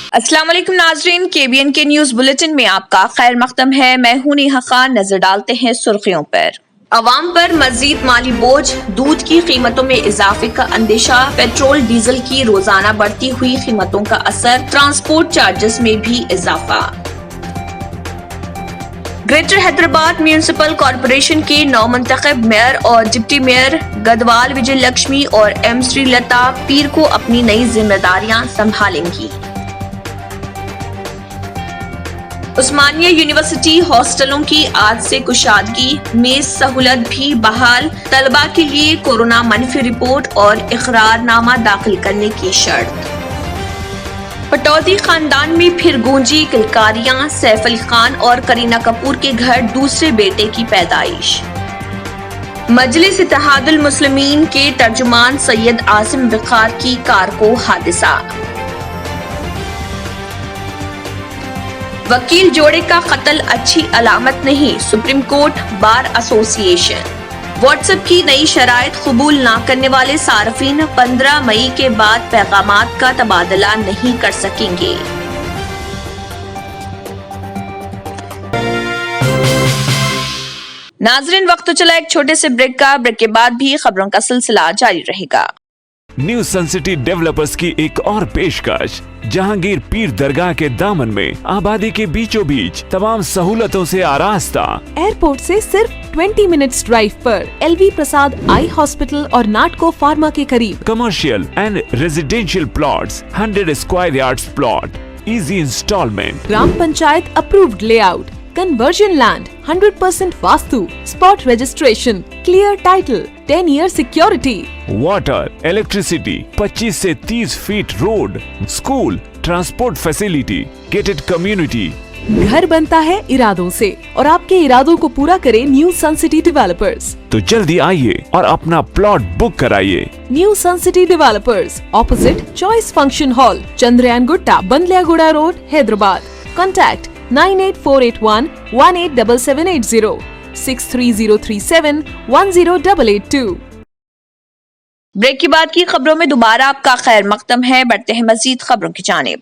अस्सलाम वालेकुम नाजरीन, KBN के न्यूज बुलेटिन में आपका खैर मकदम है। मैं हूं नेहा खान। नजर डालते हैं सुर्खियों पर। अवाम पर मजीद माली बोझ, दूध की कीमतों में इजाफे का अंदेशा, पेट्रोल डीजल की रोजाना बढ़ती हुई कीमतों का असर, ट्रांसपोर्ट चार्जेस में भी इजाफा। ग्रेटर हैदराबाद म्यूनिसिपल कॉरपोरेशन के नौ मुंतखब मेयर और डिप्टी मेयर गदवाल विजय लक्ष्मी और M श्रीलता पीर को अपनी नई जिम्मेदारियां संभालेंगी। उस्मानिया यूनिवर्सिटी हॉस्टलों की आज से कुशादगी, मेज सहूलत भी बहाल, तलबा के लिए कोरोना मनफी रिपोर्ट और इकरारनामा दाखिल करने की शर्त। पटौदी खानदान में फिर गूंजी किलकारियां, सैफ अली खान और करीना कपूर के घर दूसरे बेटे की पैदाइश। मजलिस इत्तेहादुल मुस्लिमीन के तर्जुमान सैयद आसिम वक़ार की कार को हादसा। वकील जोड़े का कत्ल अच्छी अलामत नहीं, supreme court bar association. WhatsApp की नई शराइत कबूल ना करने वाले सार्फिन 15 मई के बाद पैगामात का तबादला नहीं कर सकेंगे। नाजरीन, वक्त तो चला एक छोटे से ब्रेक का। ब्रेक के बाद भी खबरों का सिलसिला जारी रहेगा। न्यू सन सिटी डेवलपर्स की एक और पेशकश, जहांगीर पीर दरगाह के दामन में आबादी के बीचों बीच तमाम सहूलतों से आरास्ता। एयरपोर्ट से सिर्फ 20 मिनट्स ड्राइव पर LV प्रसाद आई हॉस्पिटल और नाटको फार्मा के करीब। Commercial and residential plots, 100 square yards plot, easy instalment. Gram panchayat approved layout, conversion land, 100% vastu, spot registration, clear title, 10 year security, water, electricity, 25 से 30 feet road, school, transport facility, gated community. घर बनता है इरादों से और आपके इरादों को पूरा करे न्यू सन सिटी डेवलपर्स। तो जल्दी आइए और अपना प्लॉट बुक कराइए। New sun city developers, opposite choice function hall, Chandrayangutta, Bandlaguda road, Hyderabad. Contact 9848118780, 63037108882। Break के बाद की खबरों में दोबारा आपका खैर मकदम है। बढ़ते हैं मजीद खबरों की जानिब।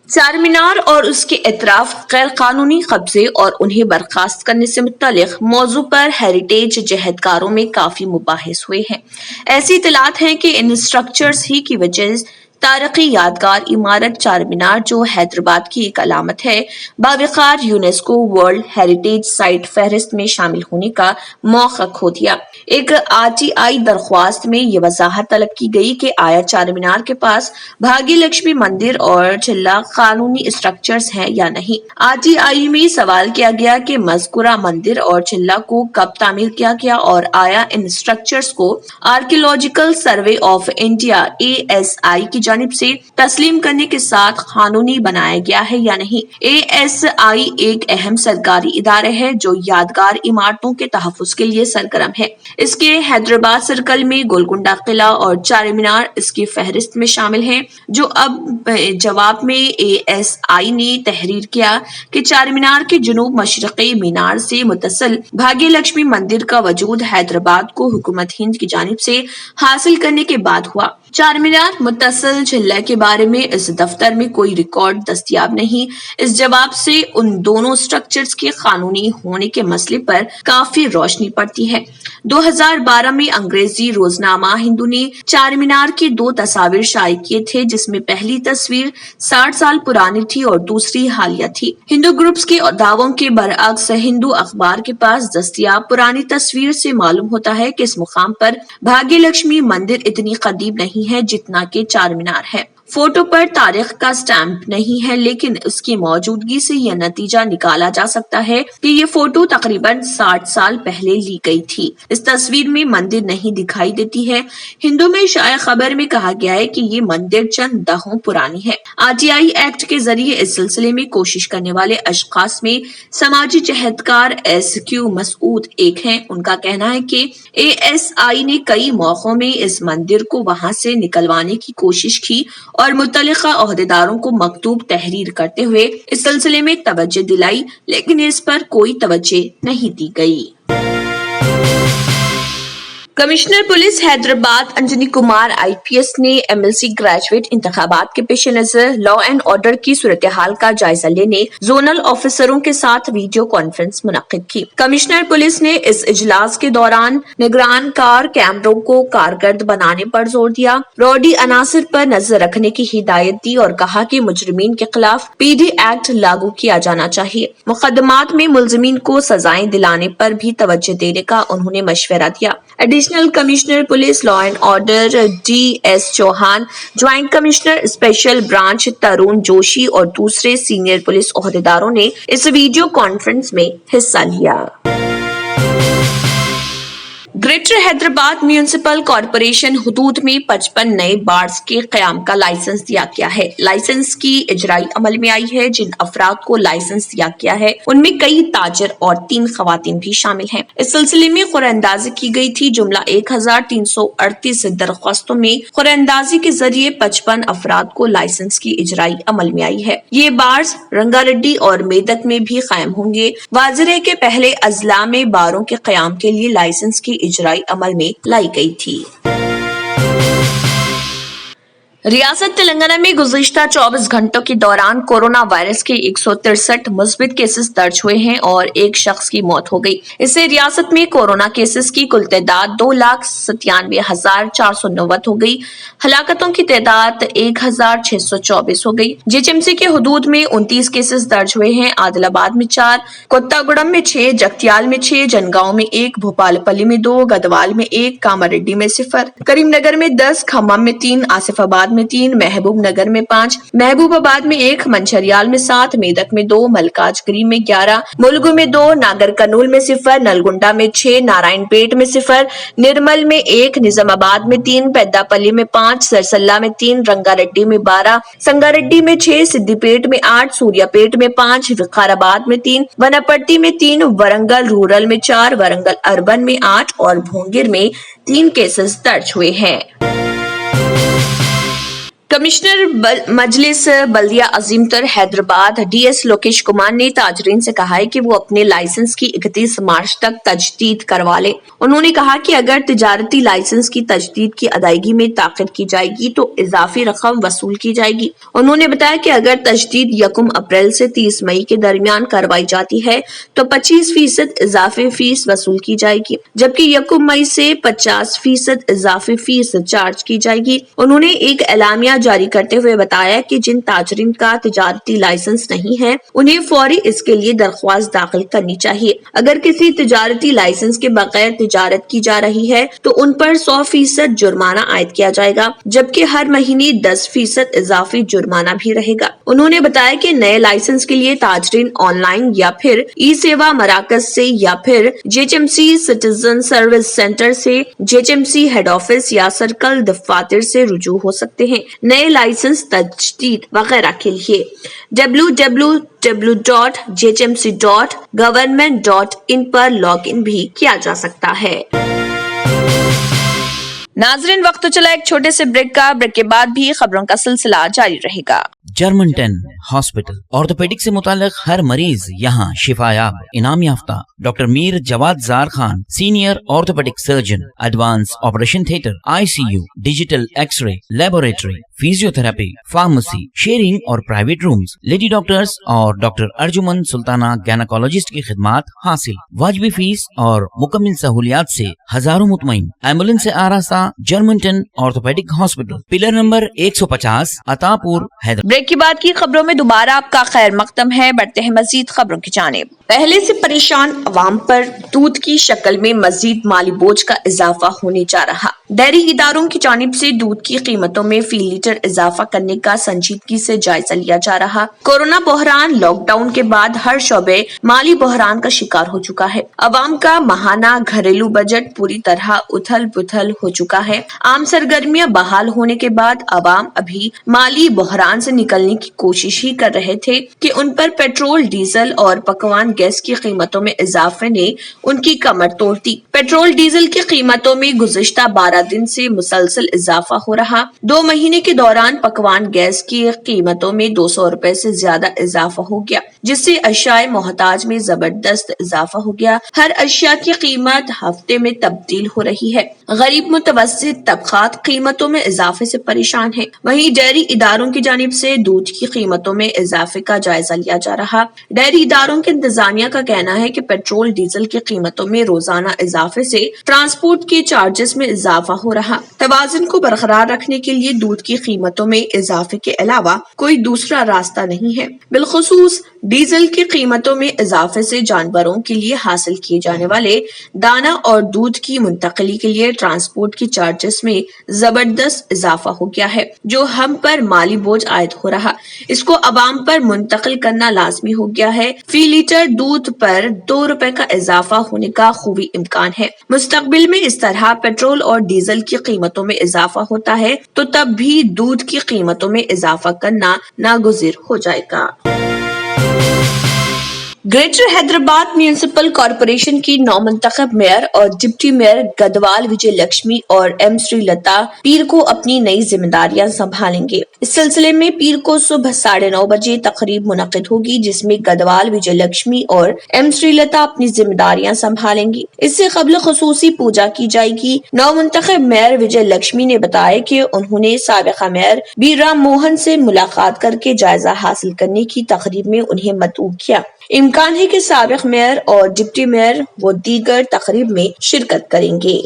चार मीनार और उसके इतराफ गैर कानूनी कब्जे और उन्हें बर्खास्त करने से मुत्तलिक मौजू पर हेरिटेज जहदकारों में काफी मुबाहिस हुए हैं। ऐसी इतलात हैं कि इन स्ट्रक्चर्स ही की वजह तारीखी यादगार इमारत चार मीनार, जो हैदराबाद की एक अलामत है, बावकार यूनेस्को वर्ल्ड हेरिटेज साइट फहरिस्त में शामिल होने का मौका खो दिया। एक RTI दरख्वास्त में ये वजाहत तलब की गई कि आया चार मीनार के पास भाग्य लक्ष्मी मंदिर और चिल्ला कानूनी स्ट्रक्चर्स हैं या नहीं। RTI में सवाल किया गया कि मज़कूरा मंदिर और चिल्ला को कब तामीर किया गया और आया इन स्ट्रक्चर्स को archaeological survey of India ASI की जानिब से तस्लीम करने के साथ कानूनी बनाया गया है या नहीं। ASI एक अहम सरकारी इदारे है जो यादगार इमारतों के तहफ़्फ़ुज़ के लिए सरगर्म है। इसके हैदराबाद सर्कल में गोलकुंडा किला और चार मीनार इसकी फहरिस्त में शामिल हैं। जो अब जवाब में ASI ने तहरीर किया कि चार मीनार के जुनूब मशरक़ी मीनार से मुत्तसिल भाग्य लक्ष्मी मंदिर का वजूद हैदराबाद को हुकूमत हिंद की जानिब से हासिल करने के बाद हुआ। चार मीनार मुत्तसिल चिल्ला के बारे में इस दफ्तर में कोई रिकॉर्ड दस्तयाब नहीं। इस जवाब से उन दोनों स्ट्रक्चर्स के कानूनी होने के मसले पर काफी रोशनी पड़ती है। 2012 में अंग्रेजी रोजनामा हिंदू ने चार मीनार की 2 तस्वीर शाये किए थे, जिसमें पहली तस्वीर 60 साल पुरानी थी और दूसरी हालिया थी। हिंदू ग्रुप्स के दावों के बरअक्स हिंदू अखबार के पास दस्तयाब पुरानी तस्वीर से मालूम होता है कि इस मुकाम पर भाग्य लक्ष्मी मंदिर इतनी कदीम नहीं है जितना के चार मीनार है। फोटो पर तारीख का स्टैंप नहीं है, लेकिन उसकी मौजूदगी से यह नतीजा निकाला जा सकता है कि ये फोटो तकरीबन 60 साल पहले ली गई थी। इस तस्वीर में मंदिर नहीं दिखाई देती है। हिंदू में शाया खबर में कहा गया है कि ये मंदिर चंद दहों पुरानी है। RTI एक्ट के जरिए इस सिलसिले में कोशिश करने वाले अशखास में समाजी जहदकार SQ मसूद एक हैं। उनका कहना है कि ASI ने कई मौकों में इस मंदिर को वहां से निकलवाने की कोशिश की और मुतल्लिका ओहदेदारों को मकतूब तहरीर करते हुए इस सिलसिले में तवज्जो दिलाई, लेकिन इस पर कोई तवज्जो नहीं दी गई। Commissioner police Hyderabad Anjani Kumar IPS ने MLC ग्रेजुएट इंतखाबात के पेश नजर लॉ एंड ऑर्डर की सूरत हाल का जायजा लेने जोनल ऑफिसरों के साथ वीडियो कॉन्फ्रेंस मुनक्किद की। कमिश्नर पुलिस ने इस इजलास के दौरान निगरान कार कैमरों को कारगर बनाने पर जोर दिया, रौडी अनासर पर नजर रखने की हिदायत दी और कहा कि मुजरिमीन के खिलाफ PD एक्ट लागू किया जाना चाहिए। मुकदमात में मुलजिमीन को सजाएं दिलाने पर भी तवज्जो देने का उन्होंने मशवरा दिया। Additional commissioner police law and order DS Chauhan, joint commissioner special branch Tarun Joshi और दूसरे सीनियर पुलिस ओहदेदारों ने इस वीडियो कॉन्फ्रेंस में हिस्सा लिया। ग्रेटर हैदराबाद म्यूनिसिपल कॉर्पोरेशन हुदूद में 55 नए बार्स के क़याम का लाइसेंस दिया गया है। लाइसेंस की इजराई अमल में आई है। जिन अफराद को लाइसेंस दिया गया है उनमें कई ताजर और 3 खवातीन भी शामिल हैं। इस सिलसिले में कुरानंदाजी की गई थी। जुमला 1338 दरख्वास्तों में कुरानंदाजी के जरिए 55 अफराद को लाइसेंस की इजराई अमल में आई है। ये बार्स रंगारेड्डी और मेदक में भी कायम होंगे। वाज़ेह है के पहले अजला में बारों के क़याम के लिए लाइसेंस की इजराई अमल में लाई गई थी। रियासत तेलंगाना में गुज़िश्ता 24 घंटों के दौरान कोरोना वायरस के 163 मुस्बित केसेस दर्ज हुए हैं और एक शख्स की मौत हो गई। इससे रियासत में कोरोना केसेस की कुल तादाद 2,97,490 हो गई। हलाकतों की तादाद 1,624 हो गई। JHMC के हुदूद में 29 केसेस दर्ज हुए हैं। आदिलाबाद में 4, कोत्तागुड़म में 6, जगतियाल में 6, जनगांव में 1, भोपालपल्ली में 2, गदवाल में 1, कामारेड्डी में 0, करीमनगर में 10, खम्मम में 3, आसिफाबाद में 3, महबूब नगर में 5, महबूबाबाद में 1, मंछरियाल में 7, मेदक में 2, मलकाजगिरी में 11, मुलुगु में 2, नागर कनूल में 0, नलगुंडा में 6, नारायणपेट में 0, निर्मल में 1, निजामाबाद में 3, पेद्दापल्ली में 5, सरसल्ला में 3, रंगारेड्डी में 12, संगारेड्डी में 6, सिद्दीपेट में 8, सूर्यापेट में 5, विकाराबाद में 3, वनापट्टी में 3, वरंगल रूरल में 4, वरंगल अर्बन में 8 और भोंगिर में 3 केसेस दर्ज हुए हैं। कमिश्नर मजलिस बल्दिया अजीमतर हैदराबाद DS लोकेश कुमार ने ताजरीन से कहा है कि वो अपने लाइसेंस की 31 मार्च तक तजदीद करवा ले। उन्होंने कहा कि अगर तिजारती लाइसेंस की तजदीद की अदायगी में ताक़ीद की जाएगी तो इजाफी रकम वसूल की जाएगी। उन्होंने बताया कि अगर तजदीद 1 अप्रैल से 30 मई के दरमियान करवाई जाती है तो 25% इजाफी फीस वसूल की जाएगी, जबकि 1 मई से 50% इजाफी फीस चार्ज की जाएगी। उन्होंने एक एलामिया जारी करते हुए बताया कि जिन ताजरीन का तिजारती लाइसेंस नहीं है उन्हें फौरी इसके लिए दरख्वास्त दाखिल करनी चाहिए। अगर किसी तिजारती लाइसेंस के बगैर तिजारत की जा रही है तो उन पर 100% जुर्माना आयद किया जाएगा, जबकि हर महीने 10% इजाफी जुर्माना भी रहेगा। उन्होंने बताया कि नए लाइसेंस के लिए ताजरीन ऑनलाइन या फिर ई-सेवा मराकज से या फिर JHMC सिटीजन सर्विस सेंटर से, JHMC हेड ऑफिस या सर्कल दफ्तार से रुजू हो सकते हैं। नए लाइसेंस तजदीद वगैरह के लिए www.jhmc.government.in पर लॉगिन भी किया जा सकता है। नाजरीन, वक्त तो चला एक छोटे से ब्रेक का। ब्रेक के बाद भी खबरों का सिलसिला जारी रहेगा। जर्मनटन हॉस्पिटल ऑर्थोपेडिक से मुताल्लिक हर मरीज यहाँ शिफायाब, इनाम याफ्ता। Doctor Mir Jawad Zar Khan, senior orthopaedic surgeon, advance operation theatre, ICU, digital x ray, laboratory, physiotherapy, pharmacy, sharing और प्राइवेट रूम्स, लेडी डॉक्टर्स और डॉक्टर अर्जुमन सुल्ताना गायनेकोलॉजिस्ट की खिदमात हासिल। वाजिबी फीस और मुकम्मल सहूलियात से हजारों मुतमईन। एम्बुलेंस से आरास्ता Germanton orthopaedic hospital, pillar number 150, Attapur, Hyderabad. Break के बाद की खबरों में दोबारा आपका खैर मकदम है। बढ़ते हैं मजीद खबरों की जानिब। पहले से परेशान अवाम पर दूध की शक्ल में मजीद माली बोझ का इजाफा होने जा रहा। डेयरी इदारों की जानिब से दूध की कीमतों में फी लीटर इजाफा करने का संजीदगी से जायजा लिया जा रहा। कोरोना बहरान, लॉकडाउन के बाद हर शोबे माली बहरान का शिकार हो चुका है। अवाम का माहाना घरेलू बजट पूरी तरह उथल पुथल हो चुका है। आम सरगर्मियां बहाल होने के बाद अवाम अभी माली बहरान से निकलने की कोशिश ही कर रहे थे कि उन पर पेट्रोल, डीजल और पकवान گیس کی قیمتوں میں اضافے نے ان کی کمر توڑ دی۔ پیٹرول ڈیزل کی قیمتوں میں گزشتہ 12 دن سے مسلسل اضافہ ہو رہا۔ 2 مہینے کے دوران پکوان گیس کی قیمتوں میں 200 روپے سے زیادہ اضافہ ہو گیا، جس سے اشیاء محتاج میں زبردست اضافہ ہو گیا۔ ہر اشیاء کی قیمت ہفتے میں تبدیل ہو رہی ہے۔ غریب متوسط طبقات قیمتوں میں اضافے سے پریشان ہیں۔ وہیں ڈیری اداروں کی جانب سے دودھ کی قیمتوں میں اضافے کا جائزہ لیا جا رہا۔ ڈیری اداروں کے انتظامیہ کا کہنا ہے کہ پیٹرول ڈیزل کی قیمتوں میں روزانہ اضافے سے ٹرانسپورٹ کے چارجز میں اضافہ ہو رہا۔ توازن کو برقرار رکھنے کے لیے دودھ کی قیمتوں میں اضافے کے علاوہ کوئی دوسرا راستہ نہیں ہے۔ بالخصوص ڈیزل کی قیمتوں میں اضافے سے جانوروں کے لیے حاصل کیے جانے والے دانہ اور دودھ کی منتقلی کے لیے ٹرانسپورٹ کی چارجز میں زبردست اضافہ ہو گیا ہے، جو ہم پر مالی بوجھ عائد ہو رہا۔ اس کو عوام پر منتقل کرنا لازمی ہو گیا ہے۔ فی لیٹر دودھ پر 2 روپے کا اضافہ ہونے کا خوبی امکان ہے۔ مستقبل میں اس طرح پیٹرول اور ڈیزل کی قیمتوں میں اضافہ ہوتا ہے تو تب بھی دودھ کی قیمتوں میں اضافہ کرنا ناگزیر ہو جائے گا۔ گریٹر حیدرآباد میونسپل کارپوریشن کی نومنتخب میئر اور ڈپٹی میئر گدوال وجے لکشمی اور ایم سری لتا پیر کو اپنی نئی ذمہ داریاں سنبھالیں گے۔ اس سلسلے میں پیر کو صبح 9:30 بجے تقریب منعقد ہوگی، جس میں گدوال وجے لکشمی اور ایم سری لتا اپنی ذمہ داریاں سنبھالیں گی۔ اس سے قبل خصوصی پوجا کی جائے گی۔ نومنتخب میئر وجے لکشمی نے بتایا کہ انہوں نے سابقہ میئر بی رام موہن سے ملاقات کر کے جائزہ حاصل کرنے کی تقریب میں انہیں مدعو کیا۔ امکان ہے کہ سابق میئر اور ڈپٹی میئر وہ دیگر تقریب میں شرکت کریں گے۔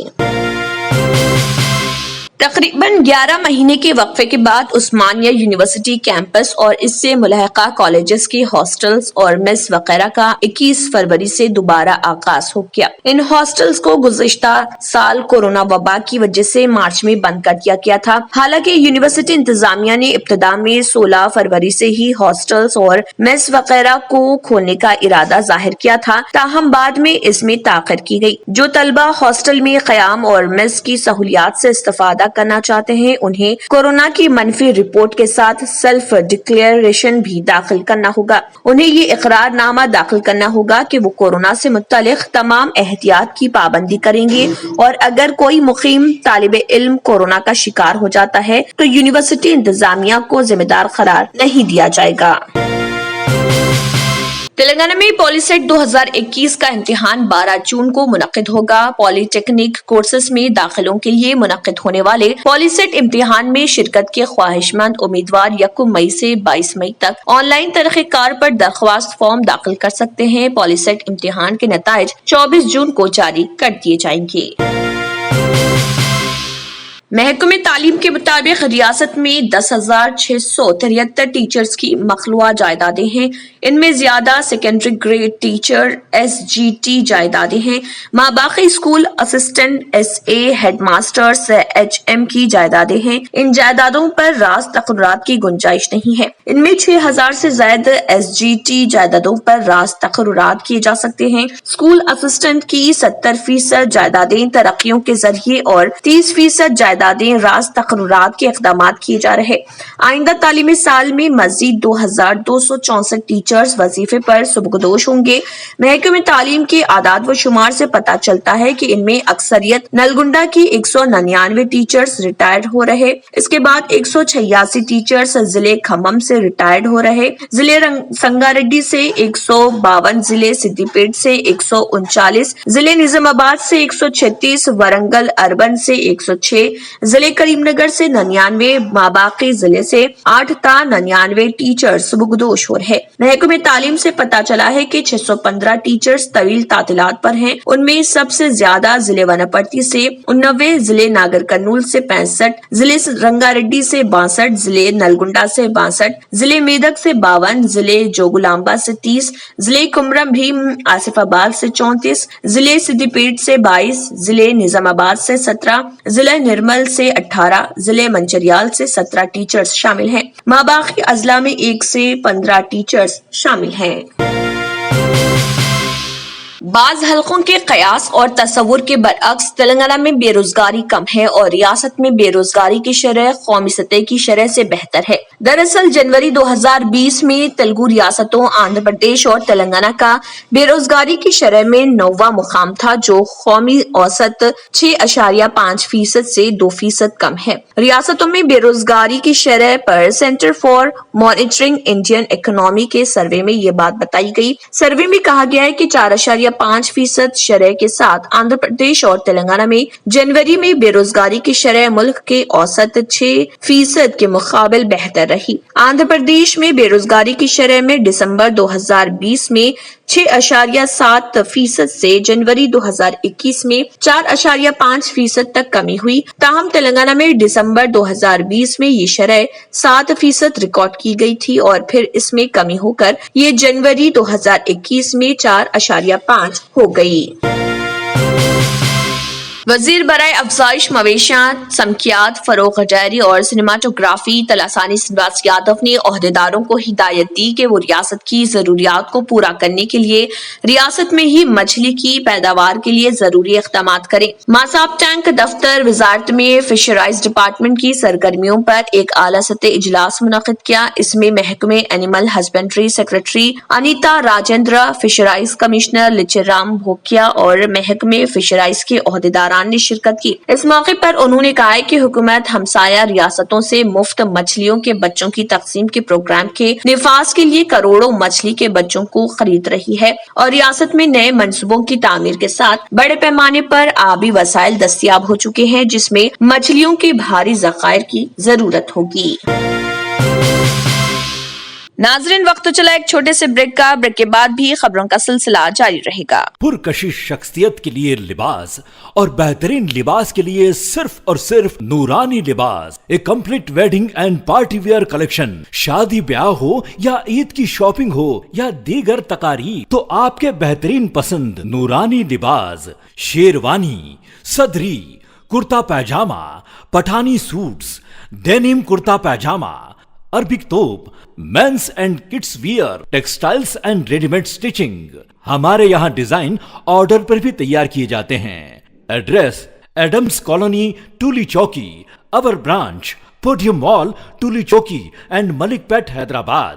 تقریباً 11 مہینے کے وقفے کے بعد عثمانیہ یونیورسٹی کیمپس اور اس سے ملحقہ کالجز کے ہاسٹلز اور میس وغیرہ کا 21 فروری سے دوبارہ آغاز ہو گیا۔ ان ہاسٹلز کو گزشتہ سال کورونا وبا کی وجہ سے مارچ میں بند کر دیا گیا تھا۔ حالانکہ یونیورسٹی انتظامیہ نے ابتدا میں 16 فروری سے ہی ہاسٹلز اور میس وغیرہ کو کھولنے کا ارادہ ظاہر کیا تھا، تاہم بعد میں اس میں تاخیر کی گئی۔ جو طلبہ ہاسٹل میں قیام اور میس کی سہولیات سے استفادہ کرنا چاہتے ہیں، انہیں کورونا کی منفی رپورٹ کے ساتھ سیلف ڈکلیریشن بھی داخل کرنا ہوگا۔ انہیں یہ اقرار نامہ داخل کرنا ہوگا کہ وہ کورونا سے متعلق تمام احتیاط کی پابندی کریں گے، اور اگر کوئی مقیم طالب علم کورونا کا شکار ہو جاتا ہے تو یونیورسٹی انتظامیہ کو ذمہ دار قرار نہیں دیا جائے گا۔ تلنگانہ میں پولی سیٹ 2021 کا امتحان 12 جون کو منعقد ہوگا۔ پولی ٹیکنیک کورسز میں داخلوں کے لیے منعقد ہونے والے پولی سیٹ امتحان میں شرکت کے خواہش مند امیدوار 1 مئی سے 22 مئی تک آن لائن طریقہ کار پر درخواست فارم داخل کر سکتے ہیں۔ پولی سیٹ امتحان کے نتائج 24 جون کو جاری کر دیے جائیں گے۔ محکمہ تعلیم کے مطابق ریاست میں 10,673 ٹیچرز کی مخلوعہ جائیدادیں ہیں۔ ان میں زیادہ سیکنڈری گریڈ ٹیچر SGT جائیدادیں ہیں۔ ماباقی school assistant SA headmasters HM کی جائیدادیں ہیں۔ ان جائیدادوں پر راز تقررات کی گنجائش نہیں ہے۔ ان میں 6,000 سے زائد SGT جائیدادوں پر راز تقررات کیے جا سکتے ہیں۔ اسکول اسسٹنٹ کی 70% جائیدادیں ترقیوں کے ذریعے اور 30% جائیدادیں راز تقررات کے اقدامات کیے جا رہے۔ آئندہ تعلیمی سال میں مزید 2,264 ٹیچرز وظیفے پر سبکدوش ہوں گے۔ محکمہ تعلیم کے اعداد و شمار سے پتہ چلتا ہے کہ ان میں اکثریت نلگنڈا کی 199 ٹیچرز ریٹائرڈ ہو رہے۔ اس کے بعد 186 ٹیچرز ضلع کھمم سے ریٹائرڈ ہو رہے، ضلع سنگاریڈی سے 152، ضلع سدی پیٹ سے 139، ضلع نظام آباد سے 136، ورنگل اربن سے 106، ضلع کریم نگر سے 99، ماباقی ضلع سے 8 تا 99 ٹیچرز سبکدوش ہو رہے۔ محکمہ تعلیم سے پتا چلا ہے کہ 615 ٹیچرز طویل تعطیلات پر ہیں۔ ان میں سب سے زیادہ ضلع وناپرتی سے 89، ضلع ناگر کرنول سے 65، ضلع رنگاریڈی سے 62، ضلع نلگنڈا سے 62، ضلع میدک سے 52، ضلع جوگلامبا سے 30، ضلع کمرم بھیم آصف آباد سے 34، ضلع سدی پیٹ سے 22، ضلع نظام آباد سے 17، ضلع نرمل سے 18، ضلع منچریال سے 17 ٹیچرز شامل ہیں۔ ماباقی اضلاع میں 1 سے 15 ٹیچرز شامل ہیں۔ بعض حلقوں کے قیاس اور تصور کے برعکس تلنگانہ میں بے روزگاری کم ہے اور ریاست میں بے روزگاری کی شرح قومی سطح کی شرح سے بہتر ہے۔ دراصل جنوری 2020 میں تلگو ریاستوں آندھرا پردیش اور تلنگانہ کا بے روزگاری کی شرح میں 9واں مقام تھا، جو قومی اوسط 6.5% سے 2% کم ہے۔ ریاستوں میں بے روزگاری کی شرح پر centre for monitoring Indian economy کے سروے میں یہ بات بتائی گئی۔ سروے میں کہا گیا ہے کہ 4.5% شرح کے ساتھ آندھرا پردیش اور تلنگانہ میں جنوری میں بے روزگاری کی شرح ملک کے اوسط 6% کے مقابل بہتر رہی۔ آندھرا پردیش میں بے روزگاری کی شرح میں دسمبر 2020 میں 6.7% سے جنوری 2021 میں 4.5% تک کمی ہوئی، تاہم تلنگانہ میں دسمبر 2020 میں یہ شرح 7% ریکارڈ کی گئی تھی اور پھر اس میں کمی ہو کر یہ جنوری 2021 میں 4.5 ہو گئی۔ وزیر برائے افزائش مویشیات، سمکیات، فروغ ڈیری اور سنیماٹوگرافی تلاسانی سرینواس یادو نے عہدیداروں کو ہدایت دی کہ وہ ریاست کی ضروریات کو پورا کرنے کے لیے ریاست میں ہی مچھلی کی پیداوار کے لیے ضروری اقدامات کریں۔ ماساب ٹینک دفتر وزارت میں فشرائز ڈپارٹمنٹ کی سرگرمیوں پر ایک اعلیٰ سطحی اجلاس منعقد کیا۔ اس میں محکمہ animal husbandry secretary Anita Rajender, fisheries commissioner Lachar Ram Bhukya اور محکمہ فشرائز کے عہدیداران نے شرکت کی۔ اس موقع پر انہوں نے کہا کہ حکومت ہمسایہ ریاستوں سے مفت مچھلیوں کے بچوں کی تقسیم کے پروگرام کے نفاذ کے لیے کروڑوں مچھلی کے بچوں کو خرید رہی ہے اور ریاست میں نئے منصوبوں کی تعمیر کے ساتھ بڑے پیمانے پر آبی وسائل دستیاب ہو چکے ہیں، جس میں مچھلیوں کے بھاری ذخائر کی ضرورت ہوگی۔ ناظرین، وقت تو چلا ایک چھوٹے سے بریک کا، بریک کے بعد بھی خبروں کا سلسلہ جاری رہے گا۔ پرکشش شخصیت کے لیے لباس اور بہترین لباس کے لیے صرف اور صرف نورانی لباس، ایک complete wedding and party wear collection. شادی بیاہ ہو یا عید کی شاپنگ ہو یا دیگر تقاریب، تو آپ کے بہترین پسند نورانی لباس، شیروانی، صدری، کرتا پیجامہ، پٹھانی سوٹس، ڈینم کرتا پیجامہ، عربک توپ، means and kids wear, textiles and ready made stitching. ہمارے یہاں ڈیزائن آرڈر پر بھی تیار کیے جاتے ہیں۔ Address Adams colony, Toli Chowki, اور branch podium mall, Toli Chowki and Malakpet, Hyderabad.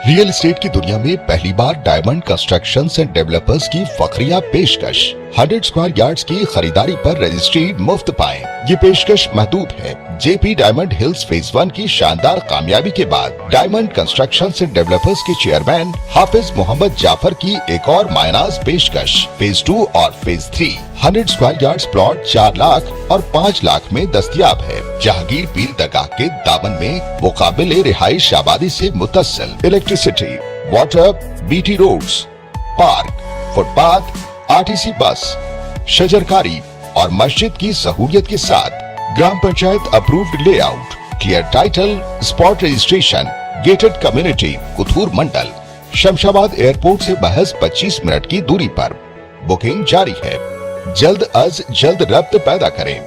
Real estate کی دنیا میں پہلی بار ڈائمنڈ کنسٹرکشنز اینڈ ڈیولپرز کی فخریہ پیشکش، 100 اسکوائر یارڈز کی خریداری پر رجسٹری مفت پائیں۔ یہ پیشکش محدود ہے۔ جے پی ڈائمنڈ ہلز فیز 1 کی شاندار کامیابی کے بعد ڈائمنڈ کنسٹرکشنز اینڈ ڈیولپرز کے چیئرمین حافظ محمد جعفر کی ایک اور مایناز پیشکش، فیز 2 اور phase 3 100 square yards plot 4 lakh اور 5 لاکھ میں دستیاب ہے۔ جہانگیر پیر درگاہ کے دامن میں مقابل رہائش آبادی سے متصل، electricity, water, B T roads, park, footpath, RTC bus, شجرکاری اور مسجد کی سہولیت کے ساتھ gram panchayat approved layout, clear title, spot registration, gated community, Kothur mandal, Shamshabad airport سے محض 25 منٹ کی دوری پر۔ بکنگ جاری ہے۔ جلد از جلد ربط پیدا کریں۔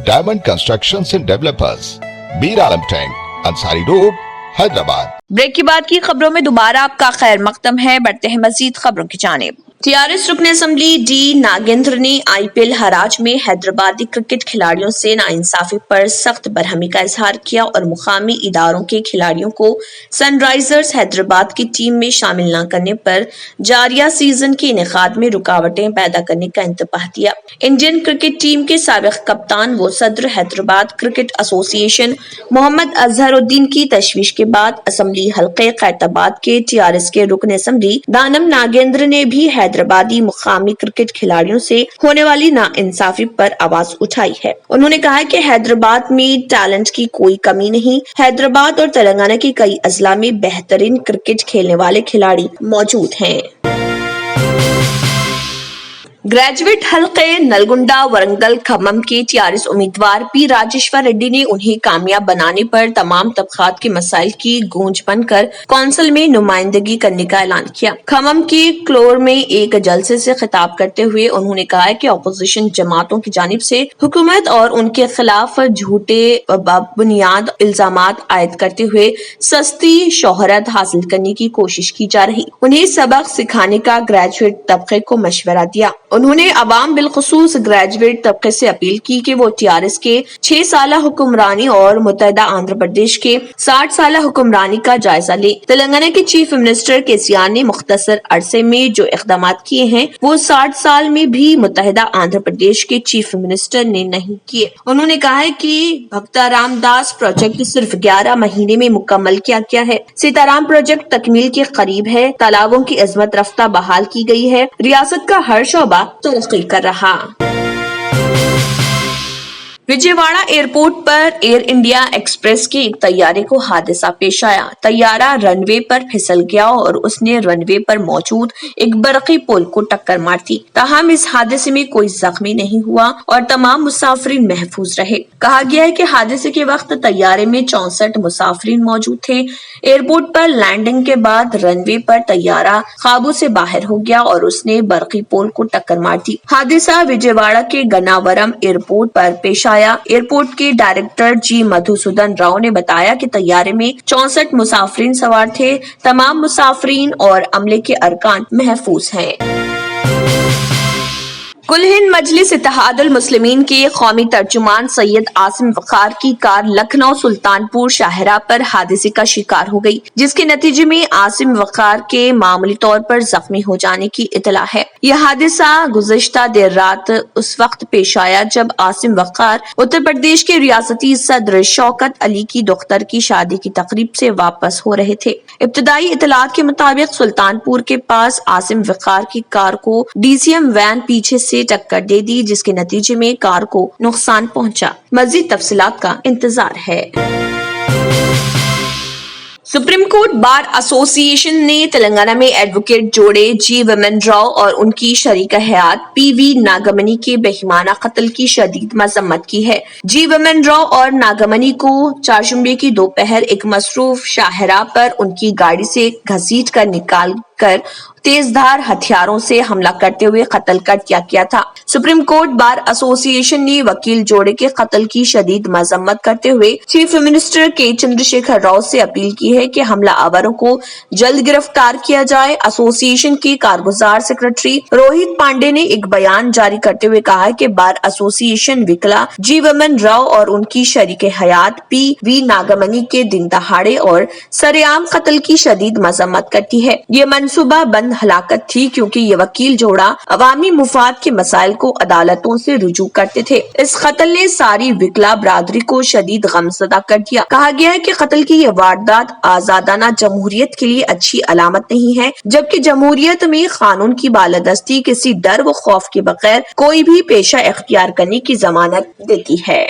Diamond constructions and developers, Mir Alam tank, Ansari road, Hyderabad. Break کے بعد کی خبروں میں دوبارہ آپ کا خیر مقدم ہے۔ بڑھتے ہیں مزید خبروں کی جانب۔ TRS رکن اسمبلی ڈی ناگیندر نے IPL حراج میں حیدرآبادی کرکٹ کھلاڑیوں سے ناانصافی پر سخت برہمی کا اظہار کیا اور مقامی اداروں کے کھلاڑیوں کو سن رائزرز حیدرآباد کی ٹیم میں شامل نہ کرنے پر جاریہ سیزن کے انعقاد میں رکاوٹیں پیدا کرنے کا انتباہ دیا۔ انڈین کرکٹ ٹیم کے سابق کپتان و صدر حیدرآباد کرکٹ ایسوسی ایشن محمد اظہر الدین کی تشویش کے بعد اسمبلی حلقے خیرآباد کے TRS کے رکن اسمبلی دانم ناگیندر نے بھی حیدرآبادی مقامی کرکٹ کھلاڑیوں سے ہونے والی ناانصافی پر آواز اٹھائی ہے۔ انہوں نے کہا کہ حیدرآباد میں ٹیلنٹ کی کوئی کمی نہیں، حیدرآباد اور تلنگانہ کے کئی اضلاع میں بہترین کرکٹ کھیلنے والے کھلاڑی موجود ہیں۔ ग्रेजुएट हल्के नलगुंडा वरंगल खम्मम के टीआरएस उम्मीदवार पी राजेश्वर रेड्डी ने उन्हें कामयाब बनाने पर तमाम तबकात के मसाइल की गूंज बनकर कौंसिल में नुमाइंदगी करने का ऐलान किया। खम्मम के क्लोर में एक जलसे से खिताब करते हुए उन्होंने कहा कि अपोजिशन जमातों की जानिब से हुकूमत और उनके खिलाफ झूठे बुनियाद इल्जामात आयद करते हुए सस्ती शोहरत हासिल करने की कोशिश की जा रही। उन्हें सबक सिखाने का ग्रेजुएट तबके को मशवरा दिया। उन्होंने अवाम बिलखुसूस ग्रेजुएट तबके से अपील की कि वो टीआरएस के 6 साल हुक्मरानी और मुत्तहिदा आंध्र प्रदेश के 60 साल हुक्मरानी का जायजा ले। तेलंगाना के चीफ मिनिस्टर केसीआर ने मुख्तसर अरसे में जो इक़दाम किए हैं वो 60 साल में भी मुत्तहिदा आंध्र प्रदेश के चीफ मिनिस्टर ने नहीं किए। उन्होंने कहा है कि भक्ताराम दास प्रोजेक्ट सिर्फ 11 महीने में मुकम्मल किया गया है। सीताराम प्रोजेक्ट तकमील के करीब है। तालाबों की अजमत रफ्ता बहाल की गई है। रियासत का हर शोबा तरक्की कर रहा। विजयवाड़ा एयरपोर्ट पर एयर इंडिया एक्सप्रेस के एक तैयारे को हादसा पेश आया। तैयारा रनवे पर फिसल गया और उसने रनवे पर मौजूद एक बरकी पोल को टक्कर मार दी। ताहम इस हादसे में कोई जख्मी नहीं हुआ और तमाम मुसाफिरीन महफूज रहे। कहा गया है कि हादसे के वक्त तैयारे में 64 मुसाफिरीन मौजूद थे। एयरपोर्ट पर लैंडिंग के बाद रनवे पर तैयारा काबू से बाहर हो गया और उसने बरकी पोल को टक्कर मार दी। हादसा विजयवाड़ा के गन्नावरम एयरपोर्ट पर पेश आया। एयरपोर्ट के डायरेक्टर जी मधुसूदन राव ने बताया कि तैयारे में 64 मुसाफिरीन सवार थे। तमाम मुसाफिरीन और अमले के अरकान महफूज हैं। कुल हिंद मजलिस इत्तेहादुल मुस्लिमीन के कौमी तर्जुमान सैयद आसिम वक़ार की कार लखनऊ सुल्तानपुर शाहराह पर हादसे का शिकार हो गई, जिसके नतीजे में आसिम वक़ार के मामूली तौर पर जख्मी हो जाने की इतला है। यह हादसा गुज़िश्ता देर रात उस वक्त पेश आया जब आसिम वक़ार उत्तर प्रदेश के रियासती सदर शौकत अली की दुख्तर की शादी की तकरीब से वापस हो रहे थे। इब्तदाई इतलात के मुताबिक सुल्तानपुर के पास आसिम वक़ार की कार को डीसीएम वैन पीछे से टक्कर दे दी, जिसके नतीजे में कार को नुकसान पहुंचा। मजीद तफसीलात का इंतजार है। सुप्रीम कोर्ट बार एसोसिएशन ने तेलंगाना में एडवोकेट जोड़े जी वमन राव और उनकी शरीक हयात पीवी नागमणि के बेईमाना कत्ल की शदीद मजम्मत की है। जी वमन राव और नागमणि को चारशंबे की दोपहर एक मसरूफ शाहराह पर उनकी गाड़ी से घसीट कर निकाल कर तेजधार हथियारों से हमला करते हुए कत्ल कर दिया गया था। सुप्रीम कोर्ट बार एसोसिएशन ने वकील जोड़े के कत्ल की शदीद मजम्मत करते हुए चीफ मिनिस्टर के चंद्रशेखर राव से अपील की है कि हमला आवरों को जल्द गिरफ्तार किया जाए। एसोसिएशन के कारगुजार सेक्रेटरी रोहित पांडे ने एक बयान जारी करते हुए कहा कि बार एसोसिएशन विकला जी वमन राव और उनकी शरीक हयात पी.वी. नागमणि के दिन दहाड़े और सरेआम कत्ल की शदीद मजम्मत करती है। ये मनसूबा बंद हलाकत थी क्योंकि ये वकील जोड़ा अवामी मुफाद के मसाइल को अदालतों से रुजू करते थे। इस कत्ल ने सारी विकला बरादरी को शदीद गमज़दा कर दिया। कहा गया है कि कत्ल की ये वारदात आजादाना जमहूरियत के लिए अच्छी अलामत नहीं है, जबकि जमहूरियत में कानून की बालादस्ती किसी डर व खौफ के बगैर कोई भी पेशा इख्तियार करने की जमानत देती है।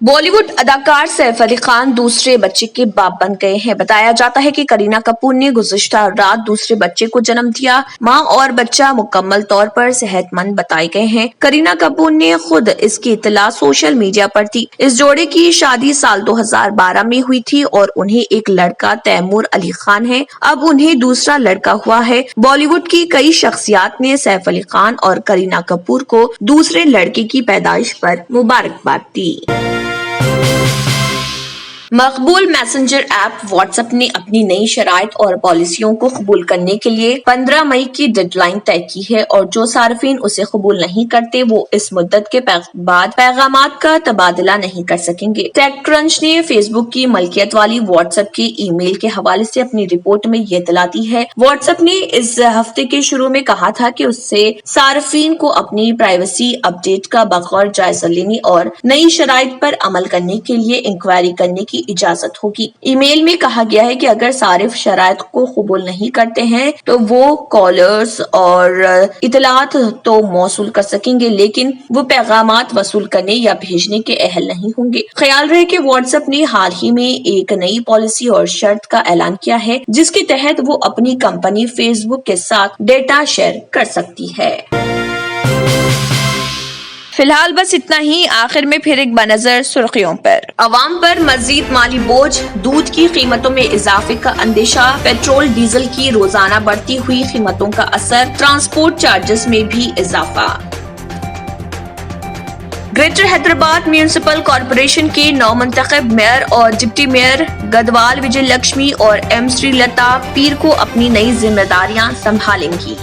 बॉलीवुड अदाकार सैफ अली खान दूसरे बच्चे के बाप बन गए हैं। बताया जाता है कि करीना कपूर ने गुज़िश्ता रात दूसरे बच्चे को जन्म दिया। मां और बच्चा मुकम्मल तौर पर सेहतमंद बताए गए हैं। करीना कपूर ने खुद इसकी इतला सोशल मीडिया पर दी। इस जोड़े की शादी साल 2012 में हुई थी और उन्हें एक लड़का तैमूर अली खान है। अब उन्हें दूसरा लड़का हुआ है। बॉलीवुड की कई शख्सियात ने सैफ अली खान और करीना कपूर को दूसरे लड़के की पैदाइश पर मुबारकबाद दी। मकबूल मैसेंजर ऐप व्हाट्सएप ने अपनी नई शराइत और पॉलिसियों को कबूल करने के लिए 15 मई की डेडलाइन तय की है और जो सार्फिन उसे कबूल नहीं करते वो इस मुद्दत के बाद पैगामात का तबादला नहीं कर सकेंगे। टेक क्रंच ने फेसबुक की मलकियत वाली व्हाट्सएप के ईमेल के हवाले से अपनी रिपोर्ट में ये इतला दी है। व्हाट्सएप ने इस हफ्ते के शुरू में कहा था कि उससे सार्फिन को अपनी प्राइवेसी अपडेट का बगौर जायजा लेने और नई शराइत पर अमल करने के लिए इंक्वायरी करने की इजाजत होगी। ईमेल में कहा गया है कि अगर सारिफ शराइत को कबूल नहीं करते हैं तो वो कॉलर्स और इतलात तो मौसूल कर सकेंगे, लेकिन वो पैगामात वसूल करने या भेजने के अहल नहीं होंगे। ख्याल रहे कि व्हाट्सएप ने हाल ही में एक नई पॉलिसी और शर्त का ऐलान किया है जिसके तहत वो अपनी कंपनी फेसबुक के साथ डेटा शेयर कर सकती है। फिलहाल बस इतना ही। आखिर में फिर एक बनजर सुर्खियों पर। अवाम पर मजीद माली बोझ, दूध की कीमतों में इजाफे का अंदेशा, पेट्रोल डीजल की रोजाना बढ़ती हुई कीमतों का असर, ट्रांसपोर्ट चार्जेस में भी इजाफा। ग्रेटर हैदराबाद म्यूनिसिपल कॉरपोरेशन के नौ मुंतखब मेयर और डिप्टी मेयर गदवाल विजय लक्ष्मी और एम श्रीलता पीर को अपनी नई जिम्मेदारियां संभालेंगी।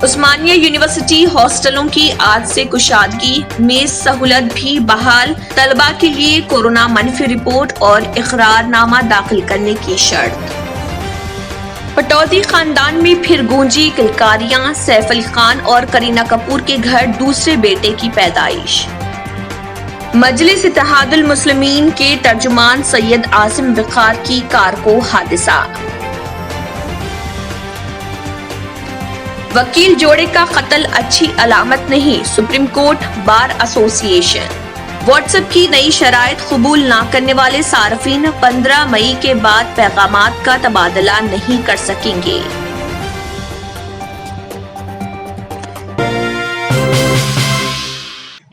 उस्मानिया यूनिवर्सिटी हॉस्टलों की आज से कुशादगी, मेज सहूलत भी बहाल, तलबा के लिए कोरोना मनफी रिपोर्ट और इकरारनामा दाखिल करने की शर्त। पटौदी खानदान में फिर गूंजी किलकारियां, सैफ अली खान और करीना कपूर के घर दूसरे बेटे की पैदाइश। मजलिस इत्तेहादुल मुस्लिमीन के तर्जुमान सैयद आसिम वक़ार की कार को हादसा। वकील जोड़े का कत्ल अच्छी अलामत नहीं, supreme court bar association. WhatsApp की नई शराइत कबूल ना करने वाले सार्फिन 15 मई के बाद पैगामात का तबादला नहीं कर सकेंगे।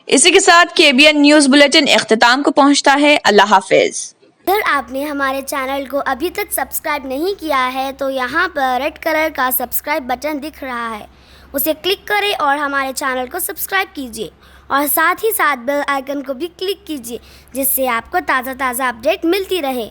इसी के साथ केबीएन न्यूज बुलेटिन इख्तिताम को पहुंचता है। अल्लाह हाफिज। अगर आपने हमारे चैनल को अभी तक सब्सक्राइब नहीं किया है तो यहाँ पर रेड कलर का सब्सक्राइब बटन दिख रहा है, उसे क्लिक करें और हमारे चैनल को सब्सक्राइब कीजिए और साथ ही साथ बेल आइकन को भी क्लिक कीजिए जिससे आपको ताज़ा अपडेट मिलती रहे।